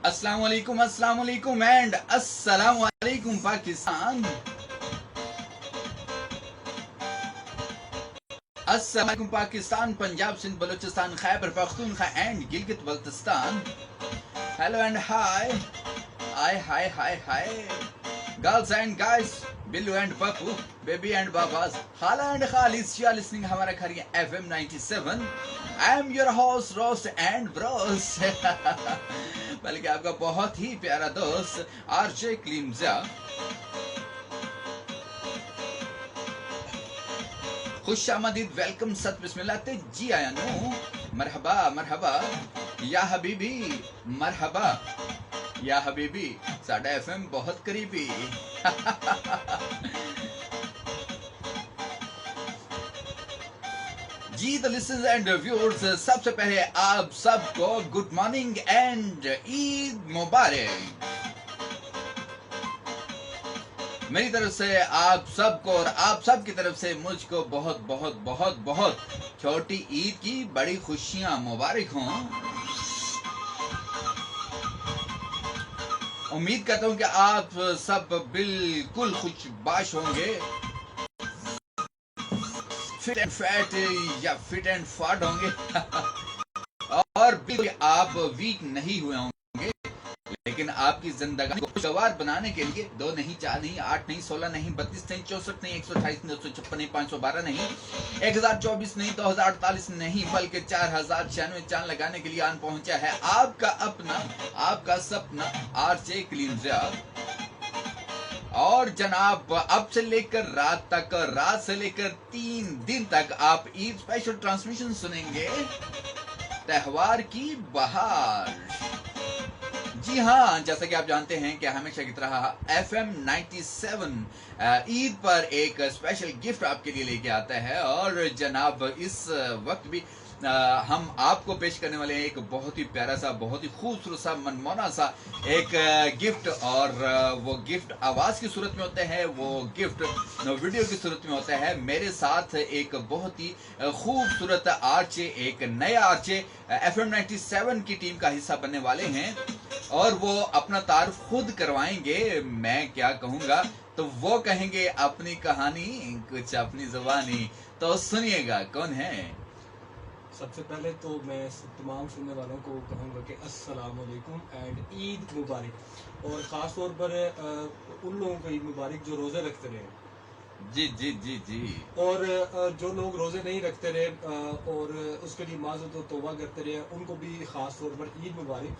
अस्सलाम वालेकुम एंड अस्सलाम वालेकुम पाकिस्तान। अस्सलाम वालेकुम Pakistan, Punjab, Sindh, Balochistan, Khyber Pakhtunkhwa and Gilgit Baltistan. Hello and hi hi hi hi girls and guys, Billu and Pappu, baby and बाबाज, खाला एंड खालिस, यू आर लिसनिंग हमारा खरी FM 97। I am your host roast and Bros बल्कि आपका बहुत ही प्यारा दोस्त आरजे क्लीमजा। खुश आमदीद, वेलकम, सत बिस्मिल्लाह ते जी आया नो, मरहबा मरहबा या हबीबी, मरहबा या हबीबी, साडा FM बहुत करीबी जी द लिसनर्स एंड व्यूअर्स, सबसे पहले आप सबको गुड मॉर्निंग एंड ईद मुबारक मेरी तरफ से आप सबको, और आप सब की तरफ से मुझको बहुत बहुत बहुत बहुत छोटी ईद की बड़ी खुशियां मुबारक हों। उम्मीद करता हूं कि आप सब बिल्कुल खुशबाश होंगे, फिट एंड फैट या फिट एंड फाट होंगे और बिल्कुल आप वीक नहीं हुए होंगे। लेकिन आपकी जिंदगी को खुशगवार बनाने के लिए 2 नहीं, 4 नहीं, 8 नहीं, 16 नहीं, 32 नहीं, 64 नहीं, 128 नहीं, 256 नहीं, 512 नहीं, 1024 नहीं, 2048 नहीं, बल्कि 4096 चांद लगाने के लिए आन पहुंचा है आपका अपना, आपका सपना आरजे क्लीमजा। और जनाब, अब से लेकर रात तक, रात से लेकर 3 दिन तक आप ईद स्पेशल ट्रांसमिशन सुनेंगे, त्योहार की बहार। जी हाँ, जैसा कि आप जानते हैं कि हमेशा की तरह FM 97 ईद पर एक स्पेशल गिफ्ट आपके लिए लेके आता है। और जनाब, इस वक्त भी हम आपको पेश करने वाले हैं एक बहुत ही प्यारा सा, बहुत ही खूबसूरत सा, मनमोहना सा एक गिफ्ट। और वो गिफ्ट आवाज की सूरत में होता है, वो गिफ्ट वीडियो की सूरत में होता है। मेरे साथ एक बहुत ही खूबसूरत आर्चे, एक नया आर्चे FM 97 की टीम का हिस्सा बनने वाले हैं और वो अपना तारुफ खुद करवाएंगे। मैं क्या कहूँगा तो वो कहेंगे अपनी कहानी, कुछ अपनी जुबानी। तो सुनिएगा, कौन है? सबसे पहले तो मैं तमाम सुनने वालों को कहूँगा कि अस्सलाम वालेकुम एंड ईद मुबारक। और ख़ास तौर पर उन लोगों को ईद मुबारक जो रोज़े रखते रहे। जी जी जी जी। और जो लोग रोज़े नहीं रखते रहे और उसके लिए माज़रत और तौबा करते रहे, उनको भी ख़ास तौर पर ईद मुबारक।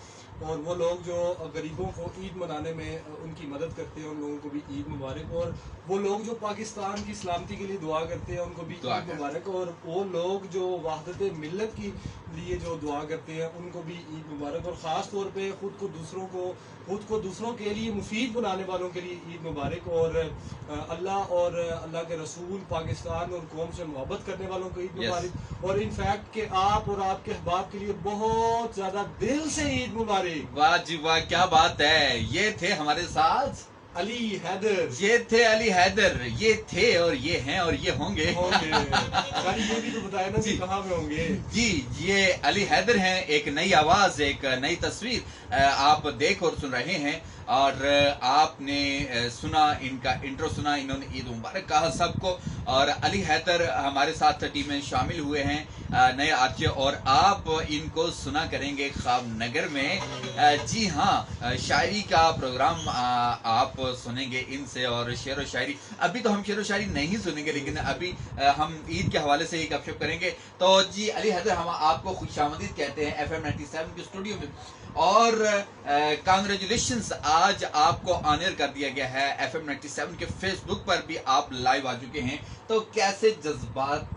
और वो लोग जो गरीबों को ईद मनाने में उनकी मदद करते हैं, उन लोगों को भी ईद मुबारक। और वो लोग जो पाकिस्तान की सलामती के लिए दुआ करते हैं, उनको भी ईद मुबारक। और वो लोग जो वहदत मिल्लत की लिए जो दुआ करते हैं, उनको भी ईद मुबारक। और ख़ास तौर पे खुद को दूसरों के लिए मुफीद बनाने वालों के लिए ईद मुबारक। और अल्लाह और अल्लाह के रसूल, पाकिस्तान और कौम से मोहब्बत करने वालों को ईद मुबारक। और इनफैक्ट कि आप और आपके अहबाब के लिए बहुत ज़्यादा दिल से ईद मुबारक। वाह जी वाह, क्या बात है। ये थे हमारे साथ अली हैदर, ये थे अली हैदर, ये थे और ये हैं और ये होंगे ये भी तो बताया ना जी कहाँ में होंगे। जी, ये अली हैदर हैं। एक नई आवाज, एक नई तस्वीर आप देख और सुन रहे हैं। और आपने सुना, इनका इंट्रो सुना, इन्होंने ईद मुबारक कहा सबको। और अली हैदर हमारे साथ टीम में शामिल हुए हैं, नए आर्चे। और आप इनको सुना करेंगे ख्वाब नगर में। जी हाँ, शायरी का प्रोग्राम आप सुनेंगे इनसे, और शेर व शायरी। अभी तो हम शेर व शायरी नहीं सुनेंगे, लेकिन अभी हम ईद के हवाले से ही गपशप करेंगे। तो जी अली हैदर, हम आपको खुशामदीद कहते हैं FM 97 के स्टूडियो में। और कांग्रेचुलेशंस, आज आपको ऑनर कर दिया गया है FM 97 के फेसबुक पर भी आप लाइव आ चुके हैं। तो कैसे जज्बात,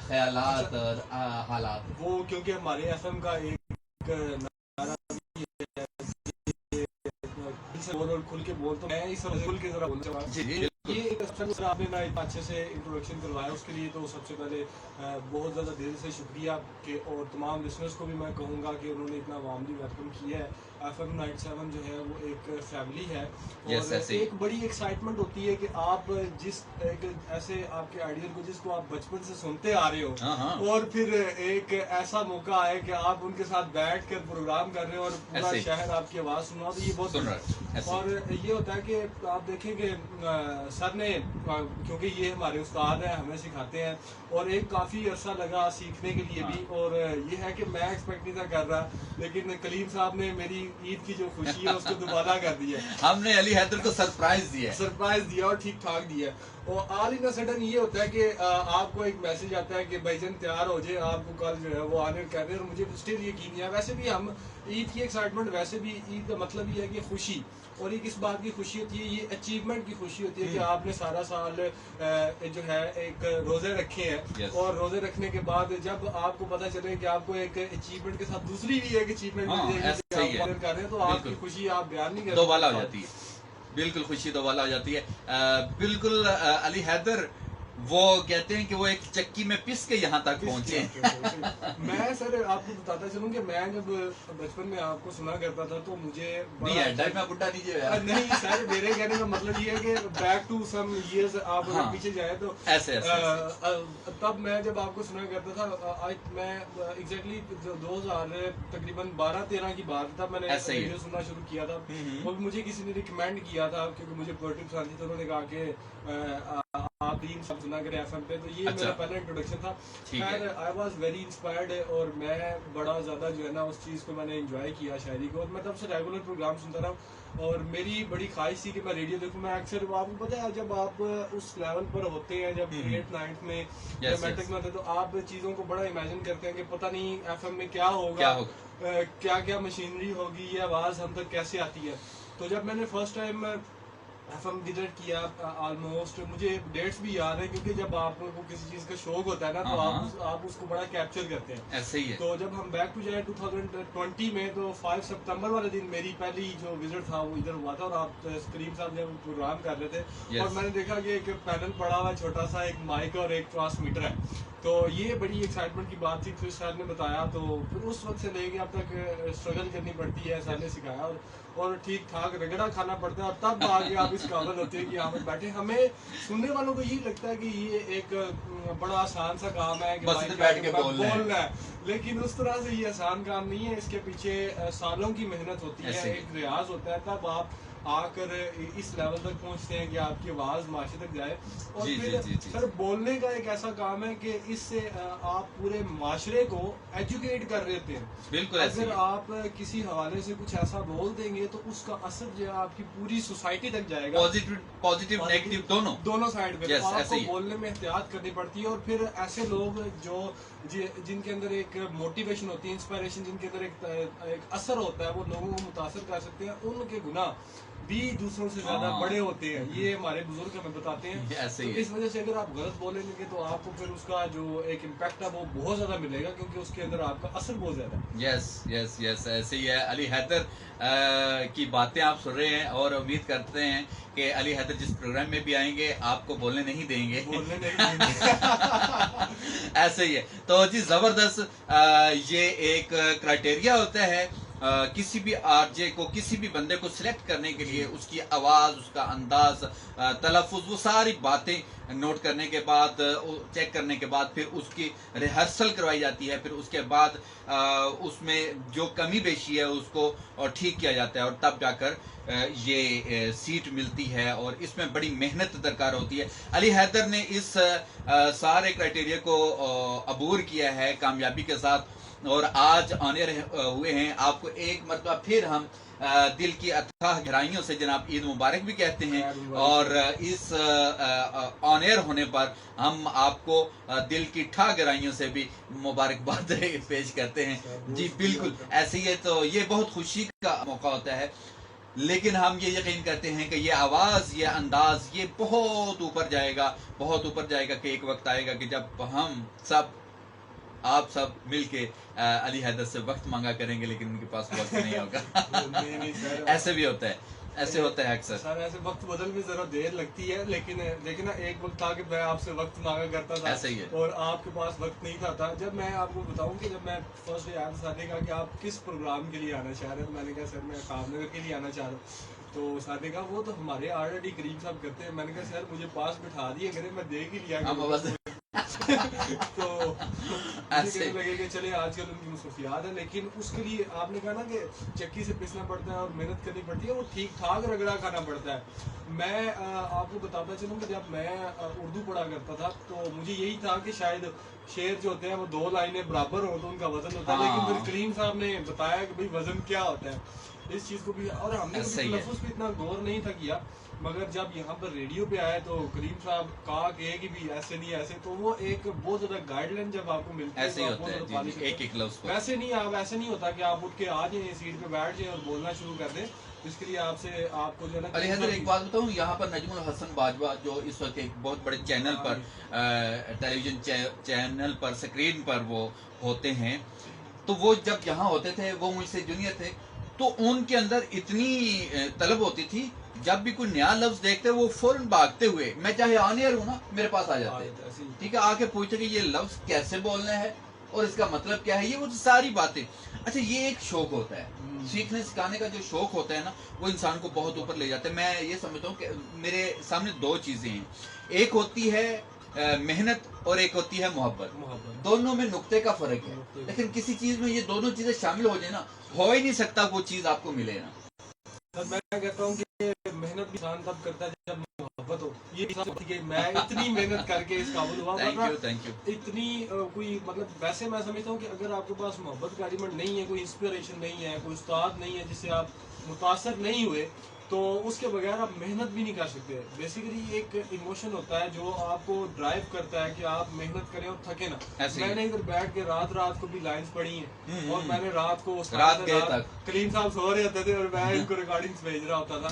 ख्यालात और हालात? वो क्योंकि हमारे FM का एक नारा बोल खुल के बोल, तो मैं इस खुल के जरा बोलना चाहूँगा। ये एक सर आपने ना इतना अच्छे से इंट्रोडक्शन करवाया उसके लिए तो सबसे पहले बहुत ज़्यादा दिल से शुक्रिया कि और तमाम लिसनर्स को भी मैं कहूँगा कि उन्होंने इतना वार्मली वेलकम किया है। FM 97 जो है वो एक फैमिली है और एक बड़ी एक्साइटमेंट होती है कि आप जिस एक ऐसे आपके आइडियल को जिसको आप बचपन से सुनते आ रहे हो और फिर एक ऐसा मौका आए कि आप उनके साथ बैठ कर प्रोग्राम कर रहे हो और पूरा शहर आपकी आवाज़ सुना, तो ये बहुत और ये होता है कि आप देखेंगे सर ने क्योंकि ये हमारे उस्ताद हैं, हमें सिखाते हैं और एक काफ़ी अर्सा लगा सीखने के लिए भी। और ये है कि मैं एक्सपेक्ट नहीं था कर रहा, लेकिन कलीम साहब ने मेरी ईद की जो खुशी है उसको दोबारा कर दिया। हमने अली हैदर को सरप्राइज दिया और ठीक ठाक दिया। और ऑल इन सडन ये होता है कि आपको एक मैसेज आता है कि भाईजान तैयार हो जाए, आपको कल जो है वो आने कह रहे हैं। और मुझे स्टिल यकीन नहीं है। वैसे भी हम ईद की एक्साइटमेंट, वैसे भी ईद का मतलब ये है कि खुशी, और ये किस बात की खुशी होती है, ये अचीवमेंट की खुशी होती है कि आपने सारा साल जो है एक रोजे रखे हैं और रोजे रखने के बाद जब आपको पता चले कि आपको एक अचीवमेंट के साथ दूसरी भी एक अचीवमेंट मिल जाएगी आप कर रहे हैं, तो आपकी खुशी आप बयान नहीं कर, दोबाला हो जाती है। बिल्कुल खुशी दोबाला हो जाती है। बिल्कुल अली हैदर वो कहते हैं कि वो एक चक्की में पिस के यहाँ तक पहुंचे। मैं सर आपको बताता चलूं कि मैं जब बचपन में आपको सुना करता था तो मुझे बुड्ढा दीजिए नहीं सर, मेरे कहने का मतलब ये है कि बैक टू सम इयर्स आप पीछे जाए तो ऐसे तब मैं जब आपको सुना करता था, मैं एग्जैक्टली 2000 तकरीबन 12-13 की बात, तब मैंने रेडियो सुनना शुरू किया था। और मुझे किसी ने रिकमेंड किया था क्योंकि मुझे पोएट्री पसंद थी, तो उन्होंने कहा कि आप दीन सब सुना करें FM पे, तो ये मेरा पहला इंट्रोडक्शन था। खैर आई वाज वेरी इंस्पायर्ड और मैं बड़ा ज़्यादा जो है ना उस चीज़ को मैंने एंजॉय किया शायरी को, और मैं तब से रेगुलर प्रोग्राम सुनता रहा। और मेरी बड़ी ख्वाहिश थी कि मैं रेडियो देखूं। मैं अक्सर, आपको पता है जब आप उस लेवल पर होते हैं, जब 8th-9th में या मैट्रिक में होते हैं, तो आप चीज़ों को बड़ा इमेजिन करते हैं कि पता नहीं FM में क्या होगा, क्या क्या मशीनरी होगी, ये आवाज़ हम तक कैसे आती है। तो जब मैंने फर्स्ट टाइम FM विजिट किया, ऑलमोस्ट मुझे डेट्स भी याद है क्योंकि जब आपको किसी चीज़ का शौक होता है ना तो आप उसको बड़ा कैप्चर करते हैं। ऐसे ही है। तो जब हम बैक टू जाए 2020 में, तो 5 सितंबर वाले दिन मेरी पहली जो विजिट था वो इधर हुआ था, और आप करीम साहब जब प्रोग्राम कर रहे थे और मैंने देखा कि एक पैनल पड़ा हुआ छोटा सा, एक माइक और एक ट्रांसमीटर है। तो ये बड़ी एक्साइटमेंट की बात थी। फिर सर ने बताया, तो फिर उस वक्त से लेके अब तक स्ट्रगल करनी पड़ती है, सर ने सिखाया और ठीक ठाक रगड़ा खाना पड़ता है, और तब आगे आप इस काबिल होते हैं कि यहाँ पे बैठे। हमें सुनने वालों को यही लगता है कि ये एक बड़ा आसान सा काम है कि बस बैठ के बोलना है, लेकिन उस तरह से ये आसान काम नहीं है। इसके पीछे सालों की मेहनत होती है, एक रियाज होता है, तब आप आकर इस लेवल तक पहुंचते हैं कि आपकी आवाज़ माशरे तक जाए। और फिर सर बोलने का एक ऐसा काम है कि इससे आप पूरे माशरे को एजुकेट कर रहे होते हैं। बिल्कुल। अगर आप किसी हवाले से कुछ ऐसा बोल देंगे तो उसका असर जो है आपकी पूरी सोसाइटी तक जाएगा, पॉजिटिव नेगेटिव दोनों साइड पे। तो आपको बोलने में एहतियात करनी पड़ती है। और फिर ऐसे लोग जो जिनके अंदर एक मोटिवेशन होती है, इंस्पायरेशन, जिनके अंदर एक असर होता है, वो लोगों को मुतासर कर सकते हैं, उनके गुनाह भी दूसरों से ज्यादा बड़े होते हैं। ये हमारे बुजुर्ग हमें बताते हैं। तो इस वजह से अगर आप गलत बोलेंगे तो आपको फिर उसका जो एक इम्पैक्ट है वो बहुत ज्यादा मिलेगा, क्योंकि उसके अंदर आपका असर बहुत ज्यादा है। यस ऐसे ही है। अली हैदर की बातें आप सुन रहे हैं और उम्मीद करते हैं कि अली हैदर जिस प्रोग्राम में भी आएंगे आपको बोलने नहीं देंगे। ऐसे ही है। तो जी जबरदस्त, ये एक क्राइटेरिया होता है किसी भी आरजे को, किसी भी बंदे को सिलेक्ट करने के लिए, उसकी आवाज़, उसका अंदाज, तलफ़ुज़, वो सारी बातें नोट करने के बाद, चेक करने के बाद फिर उसकी रिहर्सल करवाई जाती है। फिर उसके बाद उसमें जो कमी बेशी है उसको और ठीक किया जाता है, और तब जाकर ये सीट मिलती है। और इसमें बड़ी मेहनत दरकार होती है। अली हैदर ने इस सारे क्राइटेरिया को अबूर किया है कामयाबी के साथ, और आज आने हुए हैं। आपको एक मरतबा फिर हम दिल की अथाह गहराइयों से जनाब ईद मुबारक भी कहते हैं, और इस ऑन एयर होने पर हम आपको दिल की ठा गहराइयों से भी मुबारकबाद पेश करते हैं। जी बिल्कुल ऐसे ही है। तो ये बहुत खुशी का मौका होता है, लेकिन हम ये यकीन करते हैं कि ये आवाज़, ये अंदाज, ये बहुत ऊपर जाएगा, बहुत ऊपर जाएगा, कि एक वक्त आएगा कि जब हम सब, आप सब मिलके अली हैदर से वक्त मांगा करेंगे, लेकिन उनके पास वक्त नहीं होगा। ऐसे भी होता है। ایسے ہوتا ہے اکثر سر ایسے وقت بدل میں ذرا دیر لگتی ہے، لیکن دیکھیں نا ایک وقت تھا کہ میں آپ سے وقت مانگا کرتا تھا، ایسا ہی ہے، اور آپ کے پاس وقت نہیں تھا. جب میں آپ کو بتاؤں کہ جب میں فرسٹ ڈے آیا تھا، سر نے کہا کہ آپ کس پروگرام کے لیے آنا چاہ رہے ہیں، تو میں نے کہا سر میں خواب نگر کے لیے آنا چاہ رہا ہوں. تو سر نے کہا وہ تو ہمارے آلریڈی کریم صاحب کرتے ہیں. میں نے کہا سر مجھے پاس بٹھا دیے کریں، میں دیکھ ہی لیا تو مجھے کہنے لگے کہ چلے آج کل ان کی مصروفیات ہے، لیکن اس کے لیے آپ نے کہا نا کہ چکی سے پسنا پڑتا ہے اور محنت کرنی پڑتی ہے، وہ ٹھیک ٹھاک رگڑا کھانا پڑتا ہے. میں آپ کو بتاتا چلوں کہ جب میں اردو پڑھا کرتا تھا تو مجھے یہی تھا کہ شاید شعر جو ہوتے ہیں وہ 2 لائنیں برابر ہوں تو ان کا وزن ہوتا ہے، لیکن پھر کریم صاحب نے بتایا کہ بھئی وزن کیا ہوتا ہے اس چیز کو بھی، اور ہم نے کبھی تلفظ پہ اتنا غور نہیں تھا کیا، مگر جب یہاں پر ریڈیو پہ آئے تو کریم صاحب کہا کہ بھی ایسے نہیں ایسے، تو وہ ایک بہت زیادہ گائیڈ لائن جب آپ کو ملتی ہے تو آپ بہت زیادہ پانی سے ویسے نہیں، آپ ایسے نہیں ہوتا کہ آپ اٹھ کے آ جائیں سیٹ پہ بیٹھ جائیں اور بولنا شروع کر دیں. اس کے لیے آپ سے آپ کو جو ہے نا علی حیدر ایک بات بتاؤں، یہاں پر نجم الحسن باجوہ جو اس وقت ایک بہت بڑے چینل پر ٹیلی ویژن چینل پر اسکرین پر وہ ہوتے ہیں، تو وہ جب یہاں ہوتے تھے وہ مجھ سے جونیئر تھے، تو ان کے اندر اتنی طلب ہوتی تھی جب بھی کوئی نیا لفظ دیکھتے وہ فوراً بھاگتے ہوئے، میں چاہے آن ایئر ہوں نا میرے پاس آ جاتے، ٹھیک ہے، آ کے پوچھتے کہ یہ لفظ کیسے بولنا ہے اور اس کا مطلب کیا ہے، یہ وہ ساری باتیں. اچھا یہ ایک شوق ہوتا ہے، سیکھنے سکھانے کا جو شوق ہوتا ہے نا وہ انسان کو بہت اوپر لے جاتا ہے. میں یہ سمجھتا ہوں کہ میرے سامنے 2 چیزیں ہیں، ایک ہوتی ہے محنت اور ایک ہوتی ہے محبت. دونوں میں نقطے کا فرق ہے، لیکن کسی چیز میں یہ دونوں چیزیں شامل ہو جائیں نا ہو ہی نہیں سکتا وہ چیز آپ کو ملے نا. میں کہتا ہوں کہ محنت بھی انسان تب کرتا ہے جب محبت ہو. یہ کہ میں اتنی محنت کر کے اس قابل ہوا، اتنی کوئی مطلب ویسے میں سمجھتا ہوں کہ اگر آپ کے پاس محبت کا ایلیمنٹ نہیں ہے، کوئی انسپریشن نہیں ہے، کوئی استاد نہیں ہے جس سے آپ متاثر نہیں ہوئے، تو اس کے بغیر آپ محنت بھی نہیں کر سکتے. بیسیکلی ایک ایموشن ہوتا ہے جو آپ کو ڈرائیو کرتا ہے کہ آپ محنت کریں اور تھکے نا. میں نے ادھر بیٹھ کے رات کو بھی لائنز پڑھی ہیں، اور میں نے رات کو کلیم صاحب سو رہے ہوتے تھے اور میں ان کو ریکارڈنگز بھیج رہا ہوتا تھا.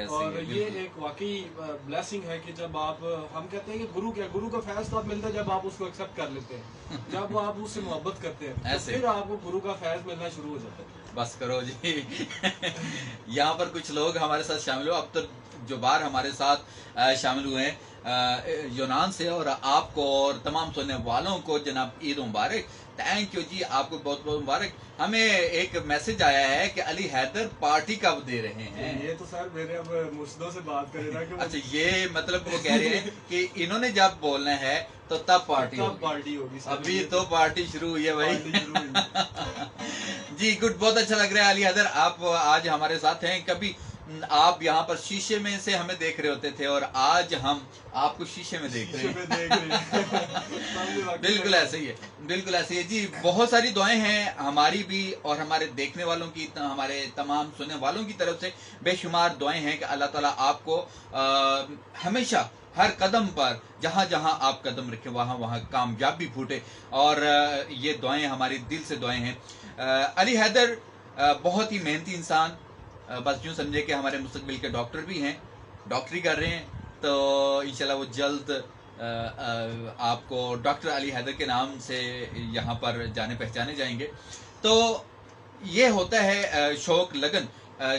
اور یہ ایک واقعی بلیسنگ ہے کہ جب آپ، ہم کہتے ہیں کہ گرو کا فیض تو آپ ملتا ہے جب آپ اس کو ایکسیپٹ کر لیتے ہیں، جب آپ اس سے محبت کرتے ہیں تو پھر آپ کو گرو کا فیض ملنا شروع ہو جاتا ہے. بس کرو جی. یہاں پر کچھ لوگ ہمارے ساتھ شامل ہو، اب تو جو بار ہمارے ساتھ شامل ہوئے ہیں یونان سے، اور آپ کو اور تمام سننے والوں کو جناب عید مبارک. تھینک یو جی، آپ کو بہت بہت مبارک. ہمیں ایک میسج آیا ہے کہ علی حیدر پارٹی کب دے رہے ہیں؟ یہ تو سر میرے اب مرشدوں سے بات کرے گا کہ اچھا یہ مطلب وہ کہہ رہے ہیں کہ انہوں نے جب بولنا ہے تو تب پارٹی ہوگی. ابھی تو پارٹی شروع ہوئی ہے بھائی. جی گڈ، بہت اچھا لگ رہا ہے علی حیدر آپ آج ہمارے ساتھ ہیں. کبھی آپ یہاں پر شیشے میں سے ہمیں دیکھ رہے ہوتے تھے اور آج ہم آپ کو شیشے میں دیکھ رہے ہیں. بالکل ایسے ہی ہے، بالکل ایسے ہی ہے جی. بہت ساری دعائیں ہیں ہماری بھی اور ہمارے دیکھنے والوں کی، ہمارے تمام سننے والوں کی طرف سے بے شمار دعائیں ہیں کہ اللہ تعالیٰ آپ کو ہمیشہ ہر قدم پر جہاں جہاں آپ قدم رکھیں وہاں وہاں کامیابی پھوٹے، اور یہ دعائیں ہماری دل سے دعائیں ہیں. علی حیدر بہت ہی محنتی انسان، بس یوں سمجھے کہ ہمارے مستقبل کے ڈاکٹر بھی ہیں، ڈاکٹری کر رہے ہیں، تو انشاءاللہ وہ جلد آپ کو ڈاکٹر علی حیدر کے نام سے یہاں پر جانے پہچانے جائیں گے. تو یہ ہوتا ہے شوق، لگن.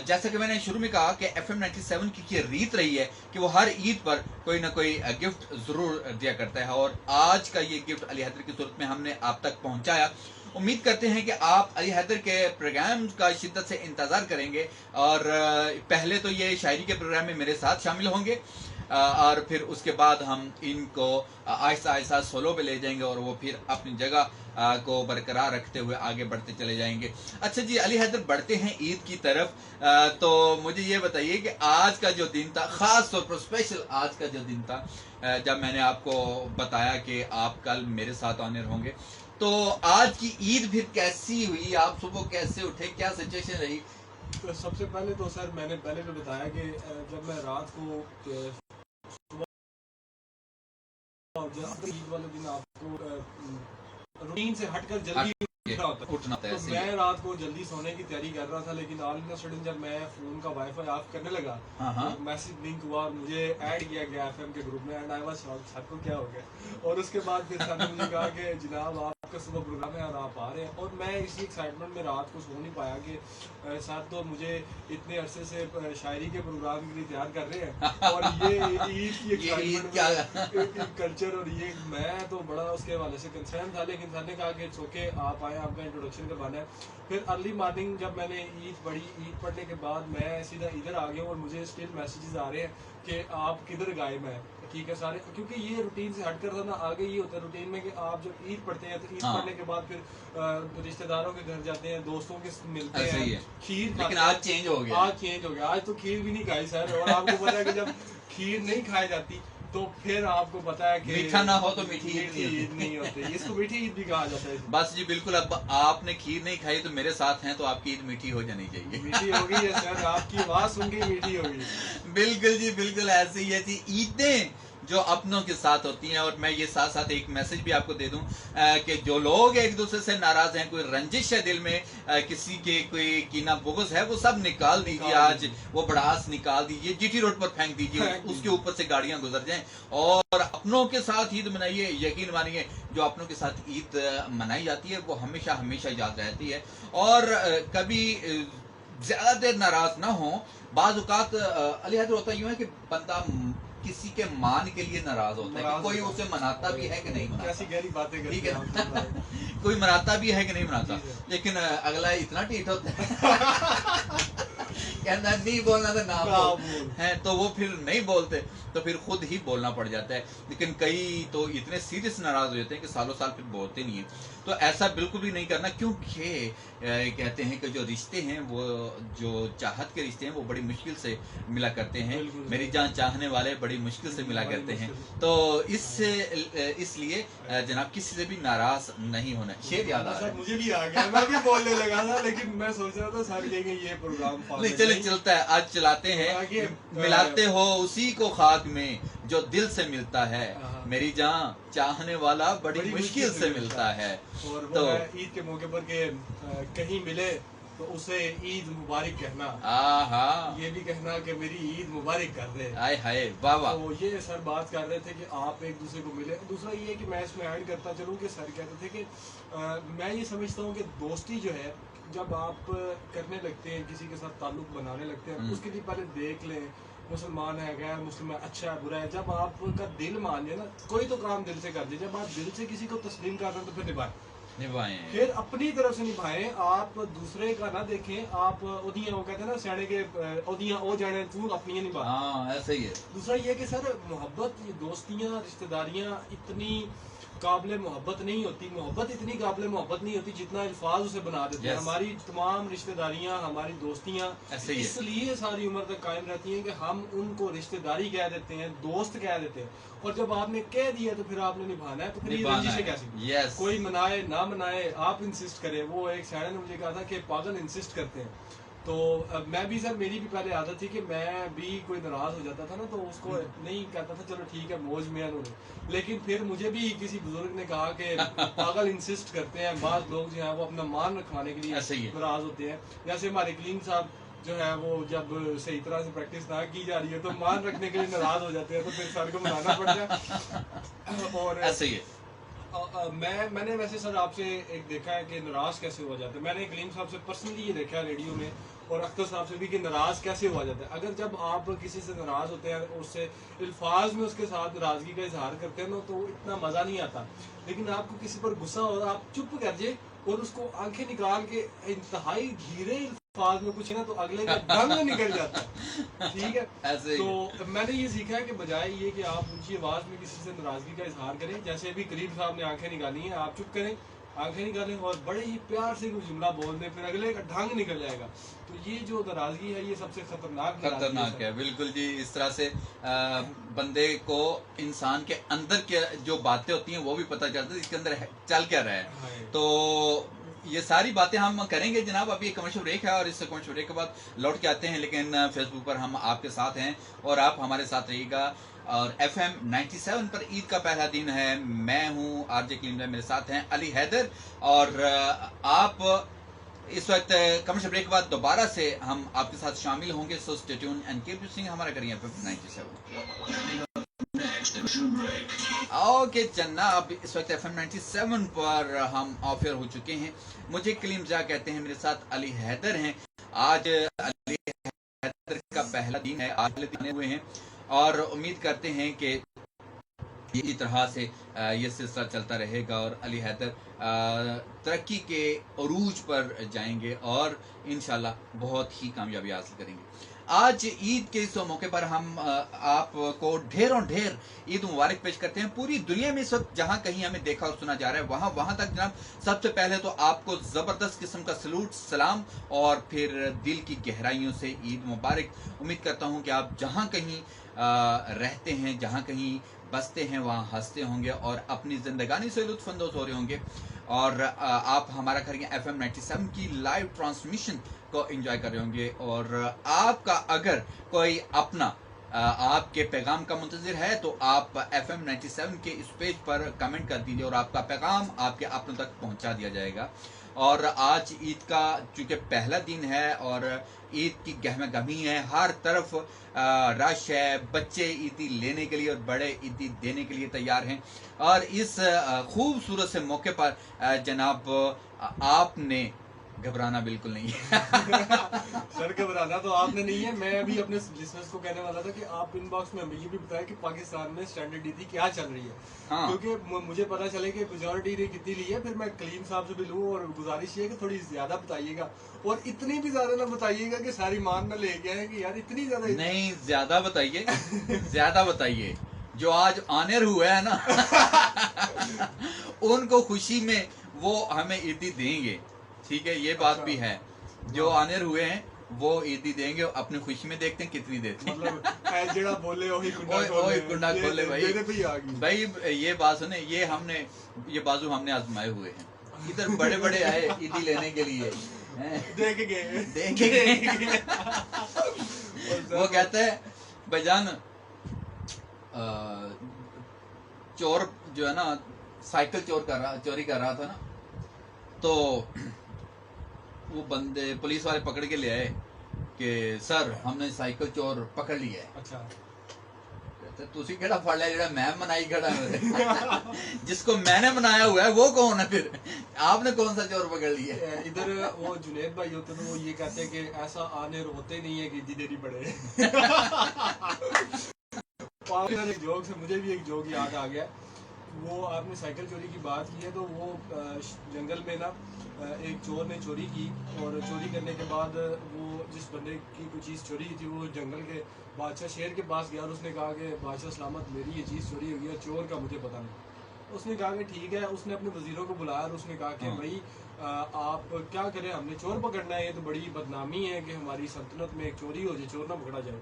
جیسا کہ میں نے شروع میں کہا کہ FM 97 کی ریت رہی ہے کہ وہ ہر عید پر کوئی نہ کوئی گفٹ ضرور دیا کرتا ہے، اور آج کا یہ گفٹ علی حیدر کی صورت میں ہم نے آپ تک پہنچایا. امید کرتے ہیں کہ آپ علی حیدر کے پروگرام کا شدت سے انتظار کریں گے، اور پہلے تو یہ شاعری کے پروگرام میں میرے ساتھ شامل ہوں گے، اور پھر اس کے بعد ہم ان کو آہستہ آہستہ سولو پہ لے جائیں گے اور وہ پھر اپنی جگہ کو برقرار رکھتے ہوئے آگے بڑھتے چلے جائیں گے. اچھا جی علی حیدر، بڑھتے ہیں عید کی طرف. تو مجھے یہ بتائیے کہ آج کا جو دن تھا، خاص طور پر اسپیشل آج کا جو دن تھا، جب میں نے آپ کو بتایا کہ آپ کل میرے ساتھ آنر ہوں گے، تو آج کی عید پھر کیسی ہوئی؟ آپ صبح کیسے اٹھے؟ کیا سچویشن رہی؟ سب سے پہلے تو سر میں نے پہلے بھی بتایا کہ جب میں رات کو عید والے دن آپ کو روٹین سے ہٹ کر جلدی اٹھنا تو میں رات کو جلدی سونے کی تیاری کر رہا تھا، لیکن آل ان سڈن جب میں فون کا وائی فائی آف کرنے لگا میسج لنک ہوا اور مجھے ایڈ کیا گیا ایف ایم کے گروپ میں، اینڈ آئی واز شاکڈ سر کو کیا ہو گیا. اور اس کے بعد پھر سر نے مجھے کہا کہ جناب آپ کا صبح پروگرام ہے اور آپ آ رہے ہیں. اور میں اسی ایکسائٹمنٹ میں رات کو سو نہیں پایا کہ سر تو مجھے اتنے عرصے سے شاعری کے پروگرام کے لیے تیار کر رہے ہیں اور یہ عید کی ایکسائٹمنٹ کلچر، اور یہ میں تو بڑا اس کے حوالے سے کنسرن تھا. لیکن سر نے کہا کہ اوکے آپ آئیں، آپ کا انٹروڈکشن کروانا ہے. پھر ارلی مارننگ جب میں نے عید پڑھی، عید پڑھنے کے بعد میں سیدھا ادھر آ گیا اور مجھے اسٹل میسیجز آ رہے ہیں کہ آپ کدھر غائب ہیں. ٹھیک ہے سارے، کیونکہ یہ روٹین سے ہٹ کر تھا نا. آگے یہ ہوتا ہے روٹین میں کہ آپ جب عید پڑھتے ہیں تو عید پڑھنے کے بعد پھر رشتہ داروں کے گھر جاتے ہیں، دوستوں کے ملتے ہیں، کھیر کھاتے ہیں. آج چینج ہو گیا، آج چینج ہو گیا. آج تو کھیر بھی نہیں کھائی سر. اور آپ کو پتا ہے کہ جب کھیر نہیں کھائی جاتی تو پھر آپ کو پتا ہے کہ میٹھا نہ ہو تو میٹھی عید نہیں ہوتی. اس کو میٹھی عید بھی کہا جاتا ہے. بس جی بالکل. اب آپ نے کھیر نہیں کھائی تو میرے ساتھ ہیں تو آپ کی عید میٹھی ہو جانی چاہیے. میٹھی ہو گئی ہے سر، آپ کی آواز سن کے میٹھی ہو گئی. بالکل جی بالکل ایسے ہی ہے جی. عیدیں جو اپنوں کے ساتھ ہوتی ہیں، اور میں یہ ساتھ ساتھ ایک میسج بھی آپ کو دے دوں کہ جو لوگ ایک دوسرے سے ناراض ہیں، کوئی رنجش ہے دل میں، کسی کے کوئی کینہ بغض ہے، وہ سب نکال دیجیے. آج وہ بڑاس نکال دیجیے، جی ٹی روڈ پر پھینک دیجیے، اس کے اوپر سے گاڑیاں گزر جائیں اور اپنوں کے ساتھ عید منائیے. یقین مانیے جو اپنوں کے ساتھ عید منائی جاتی ہے وہ ہمیشہ ہمیشہ یاد رہتی ہے. اور کبھی زیادہ دیر ناراض نہ ہوں. بعض اوقات علی حضرت ہوتا یوں ہے کہ بندہ کسی کے مان کے لیے ناراض ہوتا ہے کہ کوئی اسے مناتا بھی ہے کہ نہیں مناتا. کیسی گہری باتیں ٹھیک ہے، کوئی مناتا بھی ہے کہ نہیں مناتا، لیکن اگلا اتنا ٹھیک ہوتا ہے کہنا نہیں بولنا تو نہ بول ہے، تو وہ پھر نہیں بولتے تو پھر خود ہی بولنا پڑ جاتا ہے. لیکن کئی تو اتنے سیریس ناراض ہو جاتے ہیں کہ سالوں سال پھر بولتے نہیں ہیں. تو ایسا بالکل بھی نہیں کرنا، کیونکہ کہتے ہیں کہ جو رشتے ہیں، وہ جو چاہت کے رشتے ہیں، وہ بڑی مشکل سے ملا کرتے ہیں. میری جان چاہنے والے بڑی مشکل سے ملا کرتے ہیں. تو اس لیے جناب کسی سے بھی ناراض نہیں ہونا. شعر یاد آ رہا ہے مجھے بھی آ گیا، میں بھی بولنے لگا تھا لیکن میں سوچ رہا تھا سر لیں گے یہ پروگرام. نہیں چلے چلتا ہے، آج چلاتے ہیں. ملاتے ہو اسی کو خاک میں جو دل سے ملتا ہے، میری جان چاہنے والا بڑی مشکل سے ملتا ہے. اور وہ عید کے موقع پر کہ کہیں ملے تو اسے عید مبارک کہنا، یہ بھی کہنا کہ میری عید مبارک کر دے. آئے ہائے واہ واہ. تو یہ سر بات کر رہے تھے کہ آپ ایک دوسرے کو ملے. دوسرا یہ ہے کہ میں اس میں ایڈ کرتا چلوں کہ سر کہتے تھے کہ میں یہ سمجھتا ہوں کہ دوستی جو ہے جب آپ کرنے لگتے ہیں، کسی کے ساتھ تعلق بنانے لگتے ہیں، اس کے لیے پہلے دیکھ لیں مسلمان ہے، غیر مسلم ہے، اچھا ہے برا ہے. جب آپ کا دل مان جائے نا، کوئی تو کام دل سے کر دیں. جب آپ دل سے کسی کو تسلیم کر رہے ہیں تو پھر نبھائیں، پھر اپنی طرف سے نبھائیں. آپ دوسرے کا نہ دیکھیں. آپ اودیاں، وہ کہتے ہیں نا سیانے کے اودیاں او جانے تو اپنی نبھا. ایسا ہی ہے. دوسرا یہ کہ سر محبت، دوستیاں، رشتہ داریاں اتنی قابل محبت نہیں ہوتی، محبت اتنی قابل محبت نہیں ہوتی جتنا الفاظ اسے بنا دیتے ہیں. ہماری تمام رشتہ داریاں، ہماری دوستیاں اس لیے ساری عمر تک قائم رہتی ہیں کہ ہم ان کو رشتہ داری کہہ دیتے ہیں، دوست کہہ دیتے ہیں. اور جب آپ نے کہہ دیا تو پھر آپ نے نبھانا ہے. تو پھر یہ رنجش ہے کیسی، کوئی منائے نہ منائے آپ انسسٹ کریں. وہ ایک شاعر نے مجھے کہا تھا کہ پاگل انسسٹ کرتے ہیں. تو میں بھی سر، میری بھی پہلے عادت تھی کہ میں بھی کوئی ناراض ہو جاتا تھا نا تو اس کو نہیں کہتا تھا چلو ٹھیک ہے موج میں انہوں نے. لیکن پھر مجھے بھی کسی بزرگ نے کہا کہ پاگل انسسٹ کرتے ہیں. بعض لوگ جو ہیں وہ اپنا مان رکھوانے کے لیے ناراض ہوتے ہیں. جیسے ہمارے کلیم صاحب جو ہے وہ جب صحیح طرح سے پریکٹس نہ کی جا رہی ہے تو مان رکھنے کے لیے ناراض ہو جاتے ہیں، تو پھر سر کو منانا پڑتا ہے. اور ایسے ہی میں نے ویسے سر آپ سے ایک دیکھا ہے کہ ناراض کیسے ہوا جاتا ہے. میں نے کلیم صاحب سے پرسنلی یہ دیکھا ہے ریڈیو میں، اور اختر صاحب سے بھی، کہ ناراض کیسے ہوا جاتا ہے. اگر جب آپ کسی سے ناراض ہوتے ہیں، اس سے الفاظ میں اس کے ساتھ ناراضگی کا اظہار کرتے ہیں نا تو اتنا مزہ نہیں آتا. لیکن آپ کو کسی پر غصہ ہو، آپ چپ کر جائیں اور اس کو آنکھیں نکال کے انتہائی دھیرے الفاظ میں کچھ نا تو اگلے کا ڈنگ نکل جاتا ہے. ٹھیک ہے، تو میں نے یہ سیکھا ہے کہ بجائے یہ کہ آپ اونچی آواز میں کسی سے ناراضگی کا اظہار کریں، جیسے ابھی کریم صاحب نے آنکھیں نکالی ہیں، آپ چپ کریں، آنکھیں نکالیں اور بڑے ہی پیار سے کوئی جملہ بول دیں، پھر اگلے کا ڈھنگ نکل جائے گا. تو یہ جو ناراضگی ہے یہ سب سے خطرناک ہے. بالکل جی. اس طرح سے بندے کو انسان کے اندر کے جو باتیں ہوتی ہیں وہ بھی پتہ چلتا ہے اس کے اندر چل کیا رہا ہے. تو ये सारी बातें हम करेंगे जनाब। अभी एक कमर्शियल ब्रेक है और इस कमर्शियल ब्रेक के बाद लौट के आते हैं, लेकिन फेसबुक पर हम आपके साथ हैं और आप हमारे साथ रहिएगा। और FM 97 पर ईद का पहला दिन है। मैं हूं आरजे क्लीन, मेरे साथ हैं अली हैदर। और आप इस वक्त कमर्शियल ब्रेक के बाद दोबारा से हम आपके साथ शामिल होंगे। So stay tune and keep listening हमारा करिए FM 97। ओके जनाब, इस वक्त FM 97 पर हम ऑफ एयर हो चुके हैं। मुझे कलीम जा कहते हैं, मेरे साथ अली हैदर हैं। आज अली हैदर का पहला दिन है, आज दिन हुए हैं और उम्मीद करते हैं कि इसी तरह से ये सिलसिला चलता रहेगा और अली हैदर तरक्की के अरूज पर जाएंगे और इंशाल्लाह बहुत ही कामयाबी हासिल करेंगे। आज ईद के इस मौके पर हम आपको ढेरों ढेर ईद मुबारक पेश करते हैं। पूरी दुनिया में इस वक्त जहां कहीं हमें देखा और सुना जा रहा है वहां तक जनाब सबसे पहले तो आपको जबरदस्त किस्म का सलूट सलाम और फिर दिल की गहराइयों से ईद मुबारक। उम्मीद करता हूं कि आप जहां कहीं रहते हैं, जहां कहीं बसते हैं, वहां हंसते होंगे और अपनी जिंदगानी से लुत्फानंदोज हो रहे होंगे और आप हमारा करेंगे FM 97 की लाइव ट्रांसमिशन को एंजॉय कर रहे होंगे। और आपका अगर कोई अपना आपके पैगाम का मुंतजिर है तो आप FM 97 के इस पेज पर कमेंट कर दीजिए और आपका पैगाम आपके अपनों तक पहुंचा दिया जाएगा। और आज ईद का चूंकि पहला दिन है और ईद की गहमा गहमी है, हर तरफ रश है, बच्चे ईदी लेने के लिए और बड़े ईदी देने के लिए तैयार हैं। और इस खूबसूरत से मौके पर जनाब आपने घबराना बिल्कुल नहीं है। सर घबराना तो आपने नहीं है। मैं अभी अपने लिसनर्स को कहने वाला था कि आप इनबॉक्स में हमें ये भी बताएं कि पाकिस्तान में स्टैंडर्ड ईदी क्या चल रही है। हाँ। क्योंकि मुझे पता चले कि मेजॉरिटी ने कितनी ली है, फिर मैं कलीम साहब से भी लूँ और गुजारिश ये कि थोड़ी ज्यादा बताइएगा और इतनी भी ज्यादा ना बताइएगा कि सारी मान ना ले गया है कि यार इतनी ज्यादा नहीं, ज्यादा बताइए ज्यादा बताइए। जो आज ऑनर हुआ है ना उनको खुशी में वो हमें ईदी देंगे, ठीक है, ये बात भी है। जो ऑनर हुए हैं वो ईदी देंगे, अपनी खुशी में देखते हैं कितनी देते हैं। मतलब जेड़ा बोले वही कुंडा खोले भाई ये बात सुने, ये बाजू हमने आजमाए हुए हैं। इधर बड़े बड़े आए ईदी लेने के लिए, देखेंगे वो कहते हैं भाईजान चोर जो है ना साइकिल चोरी कर रहा था ना, तो वो बंदे पुलिस वाले पकड़ के ले आए कि सर हमने साइकिल चोर पकड़ लिया है। अच्छा, कहते तुसी केड़ा फड़ लिया जेड़ा मैं मनाई खड़ा है जिसको मैंने बनाया हुआ है वो कौन है, फिर आपने कौन सा चोर पकड़ लिया है? इधर वो जुनेद भाई होते तो वो ये कहते हैं कि ऐसा आने होते नहीं है कि ईदी देनी पड़े। एक जोक से मुझे भी एक जोक याद आ गया। वो आपने साइकिल चोरी की बात की है तो वो जंगल में ना एक चोर ने चोरी की और चोरी करने के बाद वो जिस बंदे की कोई चीज़ चोरी की थी वो जंगल के बादशाह शेर के पास गया और उसने कहा कि बादशाह सलामत मेरी ये चीज़ चोरी हुई है, चोर का मुझे पता नहीं। उसने कहा कि ठीक है। उसने अपने वजीरों को बुलाया और उसने कहा कि भाई आप क्या करें, हमने चोर पकड़ना है, ये तो बड़ी बदनामी है कि हमारी सल्तनत में एक चोरी हो जाए, चोर ना पकड़ा जाए।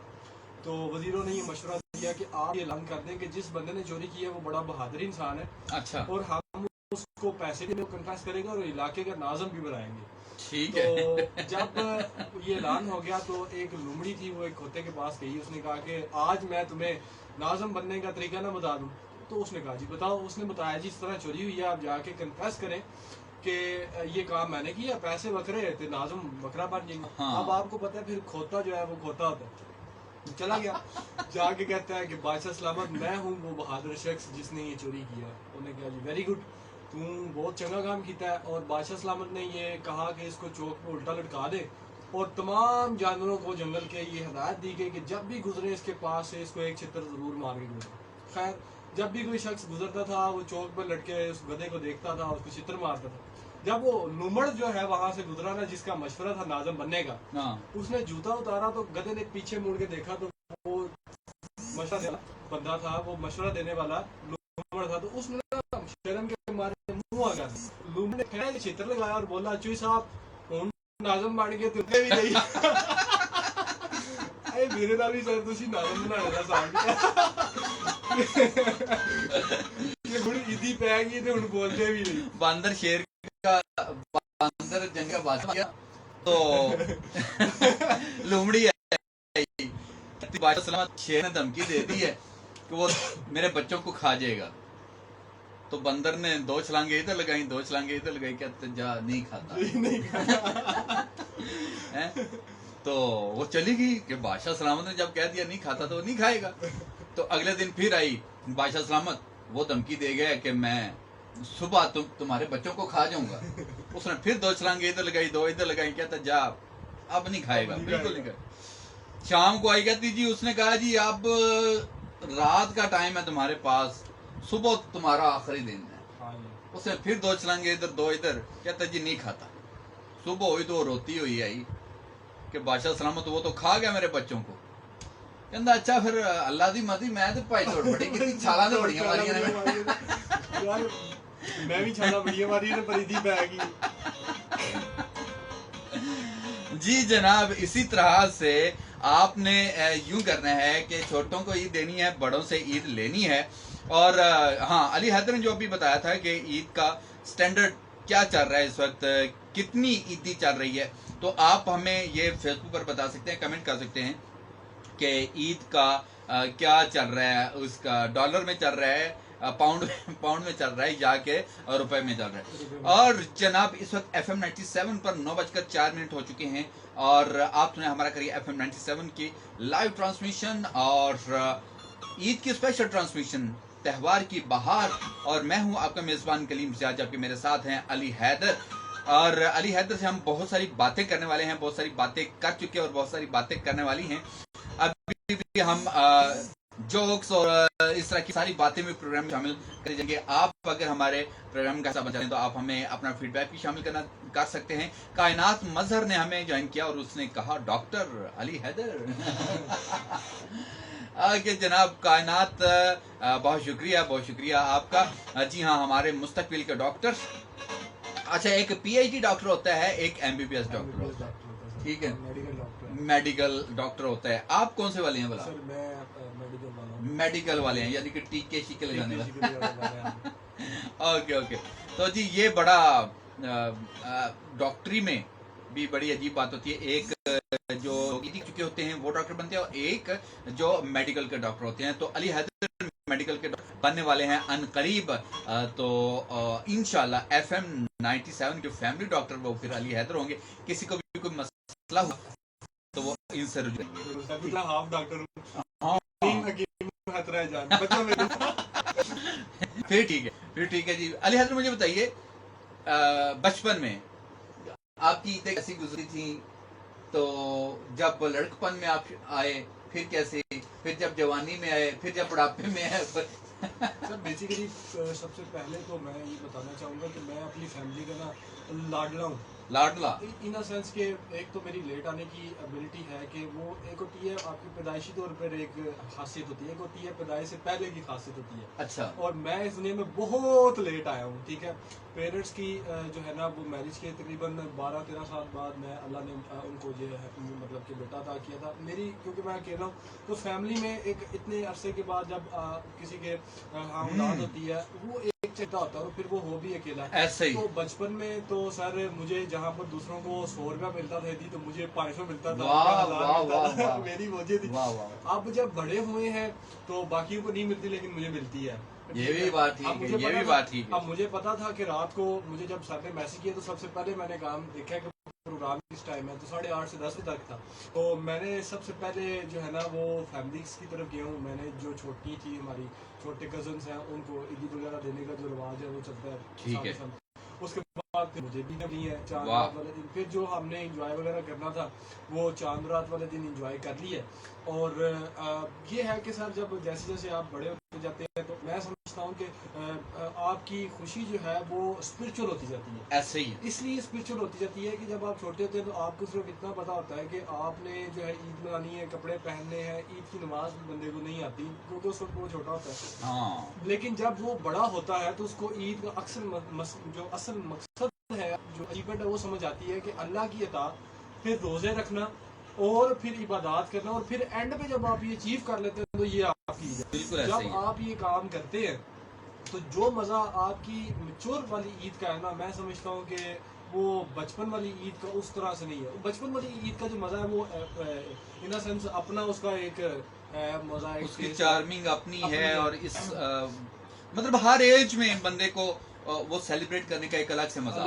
तो वजीरों ने ये मशवरा दिया कि आप ये ऐलान कर दें कि जिस बंदे ने चोरी की है वो बड़ा बहादुर इंसान है। अच्छा। और हम उसको पैसे भी कन्फेस करेंगे और इलाके का नाज़म भी बनाएंगे। ठीक है। तो जब ये ऐलान हो गया तो एक लुमड़ी थी, वो एक खोते के पास गई। उसने कहा कि आज मैं तुम्हें नाज़म बनने का तरीका ना बता दूं। तो उसने कहा जी बताओ। उसने बताया जिस तरह चोरी हुई है आप जाके कन्फेस करें कि ये काम मैंने किया, पैसे बकरे थे, नाज़म बकरा बन जाएंगे। हाँ। अब आपको पता है फिर खोता जो है वो खोता होता है। चला गया जाके कहता है कि बादशाह सलामत मैं हूँ वो बहादुर शख्स जिसने ये चोरी किया। उन्होंने कहा जी वेरी गुड, तू बहुत चंगा काम किया है। और बादशाह सलामत ने ये कहा कि इसको चौक पे उल्टा लटका दे और तमाम जानवरों को जंगल के ये हिदायत दी गई कि जब भी गुजरे इसके पास से इसको एक चित्र जरूर मार के गुजरे। खैर जब भी कोई शख्स गुजरता था वो चौक पर लटके उस गधे को देखता था, उसको चित्र मारता था। जब वो लुमड़ जो है वहां से गुजरा ना जिसका मशवरा था नाज़म बनने का, उसने जूता उतारा तो गधे ने पीछे मुड़ के देखा तो वो मशवरा बंदा था, वो मशवरा देने वाला लुमड़ था। तो उसने शर्म के मारे मुंह आ गया। लुमड़ ने फिर चित्र लगाया और बोला चुई साहब हुन नाज़म बन गए तुझे भी नहीं। अरे मेरे नाल भी सर तुसी नाज़म बनाने दा साहब कि हुन ईदी पै गई ते हुन बोलदे भी नहीं। बंदर शेर का बादशाह तो लोमड़ी बादशाह सलामत शेर ने धमकी दे दी है कि वो मेरे बच्चों को खा जाएगा। तो बंदर ने 2 छलांगे इधर लगाई, 2 छलांगे इधर लगाई, कहते जा नहीं खाता हैं? तो वो चली गई कि बादशाह सलामत ने जब कह दिया नहीं खाता तो वो नहीं खाएगा। तो अगले दिन फिर आई बादशाह सलामत, वो धमकी दे गया कि मैं सुबह तुम्हारे बच्चों को खा जाऊंगा। उसने फिर 2 छलांगे इधर लगाई, 2 इधर लगाई, कहता जा अब नहीं खाएगा, बिल्कुल नहीं खाएगा। शाम को आई, कहती जी उसने कहा जी अब रात का टाइम है तुम्हारे पास, सुबह तुम्हारा आखिरी दिन है। उसने फिर 2 छलांगे इधर 2 इधर, कहता जी नहीं खाता। सुबह हुई तो रोती हुई आई कि बादशाह सलामत वो तो खा गया मेरे बच्चों को। कहता अच्छा फिर अल्लाह दी मर्जी, मैं तो भाई तोड़ बड़ी कितनी छाला तो बड़ियां मारियां ने यार मैं भी छाला बड़ियां मारी ने परिधि पे आ गई। जी जनाब, इसी तरह से आपने यूं करना है कि छोटों को ईद देनी है, बड़ों से ईद लेनी है। और हाँ, अली हैदर ने जो अभी बताया था कि ईद का स्टैंडर्ड क्या चल रहा है इस वक्त, कितनी ईदी चल रही है, तो आप हमें ये फेसबुक पर बता सकते हैं, कमेंट कर सकते हैं कि ईद का क्या चल रहा है, उसका डॉलर में चल रहा है, पाउंड में चल रहा है या के रुपए में चल रहा है। और जनाब इस वक्त FM 97 पर 9:04 हो चुके हैं और आप सुने हमारा करिए FM 97 की लाइव ट्रांसमिशन और ईद की स्पेशल ट्रांसमिशन, त्यौहार की बहार। और मैं हूं आपका मेजबान कलीम ज़िया, जबकि मेरे साथ हैं अली हैदर। और अली हैदर से हम बहुत सारी बातें करने वाले हैं, बहुत सारी बातें कर चुके हैं और बहुत सारी बातें करने वाली हैं। अभी भी हम जोक्स और इस तरह की सारी बातें भी प्रोग्राम में शामिल कर जाएंगे। आप अगर हमारे प्रोग्राम का हिस्सा बन जाते हैं तो आप हमें अपना फीडबैक भी शामिल कर सकते हैं। कायनात मजहर ने हमें ज्वाइन किया और उसने कहा डॉक्टर अली हैदर कि जनाब कायनात बहुत शुक्रिया आपका। जी हाँ, हमारे मुस्तकबिल के डॉक्टर, अच्छा एक PhD डॉक्टर होता है, एक MBBS डॉक्टर होता है, ठीक है, मेडिकल डॉक्टर होता है। आप कौन से वाले हैं भला? सर मैं मेडिकल वाले हैं, यानी कि टीके शीके लगाने वाले। ओके तो जी ये बड़ा डॉक्टरी में भी बड़ी अजीब बात होती है, एक जो लिख चुके होते हैं वो डॉक्टर बनते हैं और एक जो मेडिकल के डॉक्टर होते हैं। तो अली हैदर मेडिकल के डॉक्टर बनने वाले हैं अनकरीब। तो इंशाल्लाह FM 97 के फैमिली डॉक्टर वो फिर अली हैदर होंगे। किसी को भी कोई मसला हो तो वो इनसे रुजू हाफ डॉक्टर फिर ठीक है जी। अली हैदर मुझे बताइए बचपन में आपकी ईदें कैसी गुजरी थी? तो जब लड़कपन में आप आए फिर कैसे, फिर जब जवानी में आए, फिर जब बुढ़ापे में आए? सर बेसिकली सबसे पहले तो मैं ये बताना चाहूँगा कि मैं अपनी फैमिली का ना लाडला हूँ। इन अ सेंस के एक तो मेरी लेट आने की एबिलिटी है कि वो एक होती है आपकी पैदाइशी तौर पर एक खासियत होती है, एक होती है पैदाइश से पहले की खासियत होती है। अच्छा। और मैं इस दुनिया में बहुत लेट आया हूँ, ठीक है। पेरेंट्स की जो है ना वो मैरिज के तकरीबन 12-13 साल बाद मैं अल्लाह ने उनको जो है मतलब कि बेटा अता किया था मेरी, क्योंकि मैं अकेला हूँ। तो फैमिली में एक इतने अरसे के बाद जब किसी के औलाद होती है वो एक चेता होता है और फिर वो हो भी अकेला ऐसे ही। तो बचपन में तो सर मुझे जहाँ पर दूसरों को 100 रुपया मिलता था तो मुझे 500 मिलता था, मेरी वजह थी। अब जब बड़े हुए हैं तो बाकियों को नहीं मिलती लेकिन मुझे मिलती है। ये भी बात ठीक है। अब मुझे पता था कि रात को मुझे जब सर ने मैसेज किया तो सबसे पहले मैंने काम देखा कि प्रोग्राम इस टाइम है तो 8:30 से 10 बजे तक था। तो मैंने सबसे पहले जो है ना वो फैमिलीज की तरफ गया हूँ। मैंने जो छोटी थी हमारी छोटे कजन्स हैं उनको ईद वगैरह देने का जो रिवाज है वो चलता है, ठीक है। उसके बाद मुझे भी नहीं है चांद रात वाले दिन, फिर जो हमने एंजॉय वगैरह करना था वो चांद रात वाले दिन एंजॉय कर लिए। और ये है कि सर जब जैसे जैसे आप बड़े होते जाते हैं तो मैं समझता हूँ कि आपकी खुशी जो है वो स्पिरिचुअल होती जाती है। ऐसे ही इसलिए स्पिरिचुअल होती जाती है कि जब आप छोटे होते हैं तो आपको सिर्फ इतना पता होता है कि आपने जो है ईद मनानी है, कपड़े पहनने हैं, ईद की नमाज बंदे को नहीं आती क्योंकि उस वक्त वो छोटा होता है। लेकिन जब वो बड़ा होता है तो उसको ईद का अक्सर जो असल मकसद है, जो अचीवमेंट है वो समझ आती है कि अल्लाह की इताअत, फिर रोजे रखना और फिर इबादत करना और फिर एंड पे जब आप ये अचीव कर लेते हैं तो ये आपकी ईद है। जब आप ये काम करते हैं तो जो मज़ा आपकी मैच्योर वाली ईद का है ना, मैं समझता हूँ कि وہ بچپن والی عید کا اس طرح سے نہیں ہے. بچپن والی عید کا جو مزہ ہے وہ ان سینس اپنا اس کا ایک مزہ ہے, اس کی چارمنگ اپنی ہے, اور اس مطلب ہر ایج میں بندے کو وہ سیلیبریٹ کرنے کا ایک الگ سے مزہ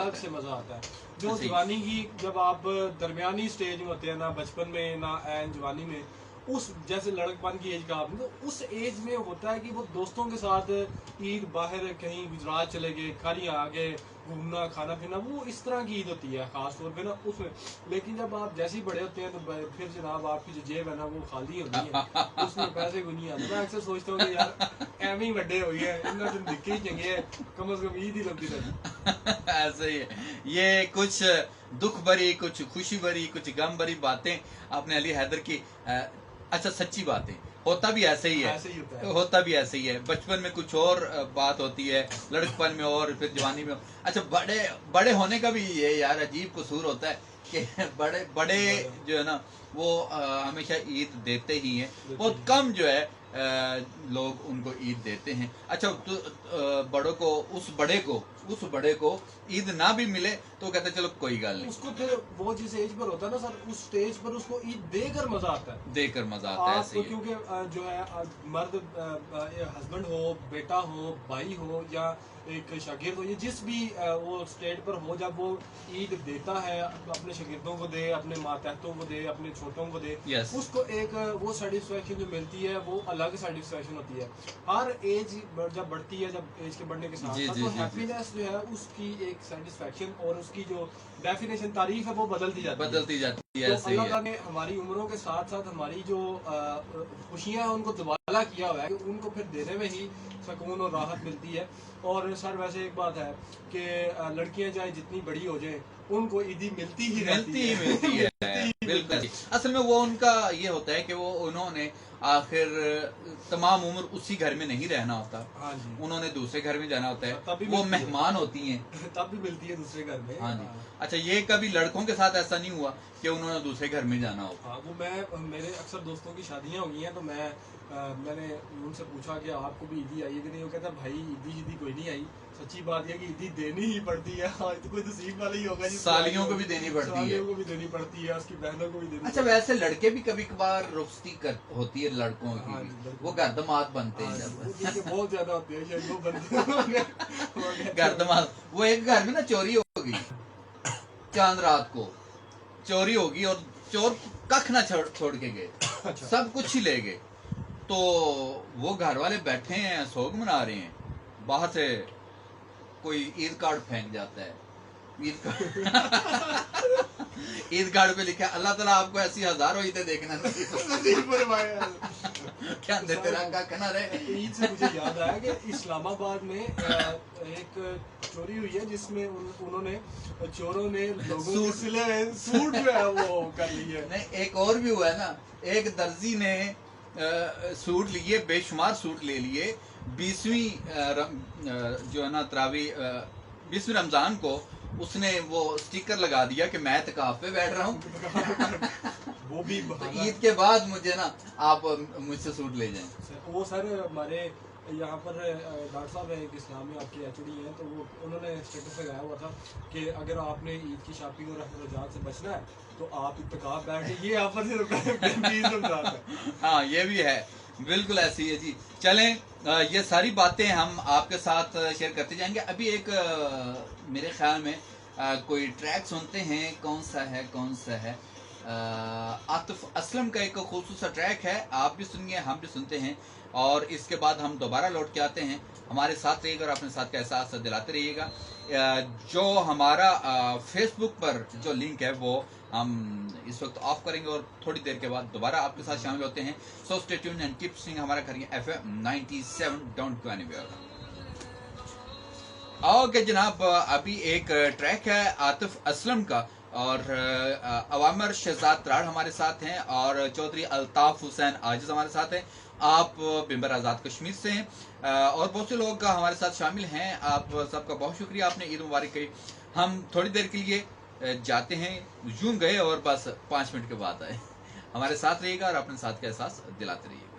آتا ہے. جو جوانی کی جب آپ درمیانی سٹیج میں ہوتے ہیں نا, بچپن میں نہ این جوانی میں, اس جیسے لڑکپن کی ایج کا آپ نے, تو اس ایج میں ہوتا ہے کہ وہ دوستوں کے ساتھ عید باہر کہیں گجرات چلے گئے, کھالی آگے گھومنا کھانا پینا, وہ اس طرح کی عید ہوتی ہے خاص طور پہ نا اس میں. لیکن جب آپ جیسے ہی بڑے ہوتے ہیں تو پھر جناب آپ کی جو جیب ہے نا وہ خالی ہوتی ہے, اس میں پیسے کو نہیں آتے. میں اکثر سوچتا ہوں کہ یار ایویں ہی بڑے ہو گئے ہیں, ان دن دکھے ہی چنگے ہیں, کم از کم عید ہی لگتی رہتی. ایسے ہی ہے. یہ کچھ دکھ بھری, کچھ خوشی بھری, کچھ غم بھری باتیں آپ نے علی حیدر کی. اچھا سچی باتیں, ہوتا بھی ایسے ہی ہے, ہوتا بھی ایسے ہی ہے. بچپن میں کچھ اور بات ہوتی ہے, لڑکپن میں اور, پھر جوانی میں. اچھا بڑے ہونے کا بھی یہ یار عجیب قصور ہوتا ہے کہ بڑے جو ہے نا وہ ہمیشہ عید دیتے ہی ہیں. بہت کم جو ہے لوگ ان کو عید دیتے ہیں. اچھا بڑوں کو اس بڑے کو عید نہ بھی ملے تو کہتے ہیں چلو کوئی گل نہیں. اس کو پھر وہ جس ایج پر ہوتا ہے نا سر, اس سٹیج پر اس کو عید دے کر مزہ آتا ہے, دے کر مزہ آتا ہے. ایسے ہی کیونکہ جو ہے مرد ہسبینڈ ہو, بیٹا ہو, بھائی ہو, یا ایک شاگرد ہو, یہ جس بھی وہ اسٹیج پر ہو, جب وہ عید دیتا ہے اپنے شاگردوں کو دے, اپنے ماتحتوں کو دے, اپنے چھوٹوں کو دے, اس کو ایک وہ سیٹسفیکشن جو ملتی ہے وہ الگ سیٹسفیکشن ہوتی ہے. ہر ایج جب بڑھتی ہے, جب ایج کے بڑھنے کے ساتھ ساتھ تو ہیپینس جو ہے اس کی ایک سیٹسفیکشن اور اس کی جو ڈیفینیشن تعریف ہے وہ بدلتی جاتی ہے. تو اللہ تعالیٰ نے ہماری عمروں کے ساتھ ساتھ ہماری جو خوشیاں ہیں ان کو دوبالا کیا ہوا ہے کہ ان کو پھر دینے میں ہی سکون اور راحت ملتی ہے. اور سر ویسے ایک بات ہے کہ لڑکیاں چاہے جتنی بڑی ہو جائیں ان کو عیدی ملتی ہی ہے. بالکل, اصل میں وہ ان کا یہ ہوتا ہے کہ وہ انہوں نے آخر تمام عمر اسی گھر میں نہیں رہنا ہوتا, انہوں نے دوسرے گھر میں جانا ہوتا ہے, وہ مہمان ہوتی ہیں, تب بھی ملتی ہے دوسرے گھر میں. ہاں جی. اچھا یہ کبھی لڑکوں کے ساتھ ایسا نہیں ہوا کہ انہوں نے دوسرے گھر میں جانا ہو؟ ہاں, وہ میرے اکثر دوستوں کی شادیاں ہو گئی ہیں تو میں نے ان سے پوچھا کہ آپ کو بھی عیدی آئی ہے کہ نہیں, وہ کہتا بھائی عیدی کوئی نہیں آئی. سچی بات یہ کہ عیدی دینی ہی پڑتی ہے, تو کوئی نصیب والا ہی ہوگا, سالیوں کو بھی دینی پڑتی ہے, اس کی بہنوں کو بھی دینی. اچھا ویسے لڑکے بھی کبھی کبھار رخصتی ہوتی ہے لڑکوں کی, وہ گردمات بنتے ہیں جب بہت زیادہ ہوتے ہیں شاید وہ بنتے گردمات. وہ ایک گھر میں نا چوری ہوگی, چاند رات کو چوری ہوگی اور چور ککھ نہ چھوڑ کے گئے, سب کچھ ہی لے گئے. تو وہ گھر والے بیٹھے ہیں, سوگ منا رہے ہیں, باہر سے کوئی عید کارڈ پھینک جاتا ہے. عید کارڈ پہ لکھا اللہ تعالیٰ آپ کو ایسی ہزاروں عیدیں دیکھنا کیا تیرا کہنا رہے. عید سے مجھے یاد آیا کہ اسلام آباد میں ایک چوری ہوئی ہے جس میں انہوں نے چوروں نے لوگوں کے سوٹ جو ہے وہ کر لی ہے. نہیں, ایک اور بھی ہوا ہے نا, ایک درزی نے سوٹ لیے, بے شمار سوٹ لے لیے, 20ویں جو ہے نا تراوی 20ویں رمضان کو اس نے وہ اسٹیکر لگا دیا کہ میں اعتکاف پہ بیٹھ رہا ہوں, وہ بھی عید کے بعد مجھے نا آپ مجھ سے سوٹ لے جائیں. وہ سر ہمارے یہاں پر ڈاکٹر صاحب ہے ایک اسلامی آپ کے ایچ او ڈی ہیں, تو وہ انہوں نے اسٹیٹس لگایا ہوا تھا کہ اگر آپ نے عید کی شاپنگ اور رسم و رواج سے بچنا ہے تو آپ اعتکاف بیٹھے, یہ آپ سے. ہاں یہ بھی ہے, بالکل ایسی ہے جی. چلیں یہ ساری باتیں ہم آپ کے ساتھ شیئر کرتے جائیں گے. ابھی ایک میرے خیال میں کوئی ٹریک سنتے ہیں, کون سا ہے عاطف اسلم کا ایک خصوصا ٹریک ہے, آپ بھی سنیے ہم بھی سنتے ہیں, اور اس کے بعد ہم دوبارہ لوٹ کے آتے ہیں. ہمارے ساتھ رہیے گا اور اپنے ساتھ کا احساس دلاتے رہیے گا. جو ہمارا فیس بک پر جو لنک ہے وہ ہم اس وقت آف کریں گے اور تھوڑی دیر کے بعد دوبارہ آپ کے ساتھ شامل ہوتے ہیں. So stay tuned and keep listening. ہمارا گھر FM 97, don't go any where. Okay جناب, ابھی ایک ٹریک ہے عاطف اسلم کا, اور عوامر شہزاد تراڑ ہمارے ساتھ ہیں, اور چودھری الطاف حسین عاجز ہمارے ساتھ ہیں. آپ بمبر آزاد کشمیر سے ہیں, اور بہت سے لوگ ہمارے ساتھ شامل ہیں. آپ سب کا بہت شکریہ, آپ نے عید مبارک کہی. ہم تھوڑی دیر کے لیے جاتے ہیں, یوں گئے اور بس 5 منٹ کے بعد آئے. ہمارے ساتھ رہیے گا اور اپنے ساتھ کا احساس دلاتے رہیے گا.